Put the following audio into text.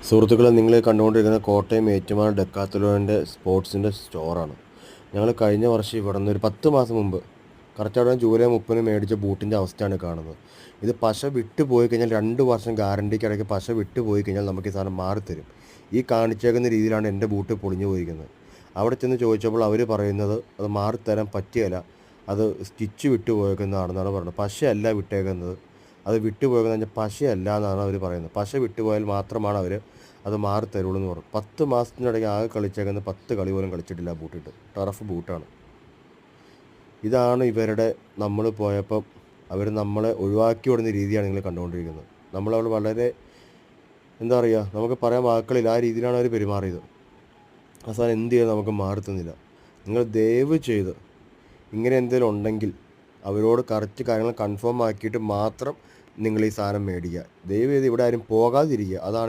സുഹൃത്തുക്കളെ, നിങ്ങൾ കണ്ടുകൊണ്ടിരിക്കുന്ന കോട്ടയം ഏറ്റുമാനൂർ ഡെക്കാത്തലോണിൻ്റെ സ്പോർട്സിൻ്റെ സ്റ്റോറാണ്. ഞങ്ങൾ കഴിഞ്ഞ വർഷം ഇവിടെ നിന്ന് ഒരു 10 മാസം മുമ്പ്, കറക്റ്റ് അവിടെ ജൂലൈ 30 മേടിച്ച ബൂട്ടിൻ്റെ അവസ്ഥയാണ് കാണുന്നത്. ഇത് പശ വിട്ടു പോയി കഴിഞ്ഞാൽ 2 വർഷം ഗ്യാരണ്ടിക്ക് ഇടയ്ക്ക് പശ വിട്ടു പോയി കഴിഞ്ഞാൽ നമുക്ക് ഈ സാധനം മാറിത്തരും. ഈ കാണിച്ചേക്കുന്ന രീതിയിലാണ് എൻ്റെ ബൂട്ട് പൊളിഞ്ഞു പോയിരിക്കുന്നത്. അവിടെ ചെന്ന് ചോദിച്ചപ്പോൾ അവർ പറയുന്നത് അത് മാറിത്തരാൻ പറ്റിയല്ല, അത് സ്റ്റിച്ച് വിട്ടു പോയേക്കുന്നതാണെന്നാണ് പറയുന്നത്. പശയല്ല വിട്ടേക്കുന്നത്, അത് വിട്ടുപോയെന്ന് പറഞ്ഞാൽ പശയല്ല എന്നാണ് അവർ പറയുന്നത്. പശ വിട്ടുപോയാൽ മാത്രമാണ് അവർ അത് മാറി തരുള്ളൂ എന്ന് പറഞ്ഞു. 10 മാസത്തിനിടയ്ക്ക് ആകെ കളിച്ചേക്കുന്നത് 10 കളി പോലും കളിച്ചിട്ടില്ല ബൂട്ടിട്ട്. ടറഫ് ബൂട്ടാണ്. ഇതാണ് ഇവരുടെ, നമ്മൾ പോയപ്പം അവർ നമ്മളെ ഒഴിവാക്കി വിടുന്ന രീതിയാണ് നിങ്ങൾ കണ്ടുകൊണ്ടിരിക്കുന്നത്. നമ്മളവിടെ വളരെ, എന്താ പറയുക, നമുക്ക് പറയാൻ വാക്കുകളില്ല, ആ രീതിയിലാണ് അവർ പെരുമാറിയത്. അവസാനം എന്ത് ചെയ്യാൻ നമുക്ക് മാറി തന്നില്ല. നിങ്ങൾ ദയവ് ചെയ്ത് ഇങ്ങനെ എന്തെങ്കിലും ഉണ്ടെങ്കിൽ അവരോട് കറക്റ്റ് കാര്യങ്ങൾ കൺഫേം ആക്കിയിട്ട് മാത്രം നിങ്ങൾ ഈ സാധനം മേടിക്കുക. ദയവ് ചെയ്ത് ഇവിടെ ആരും പോകാതിരിക്കുക. അതാണ്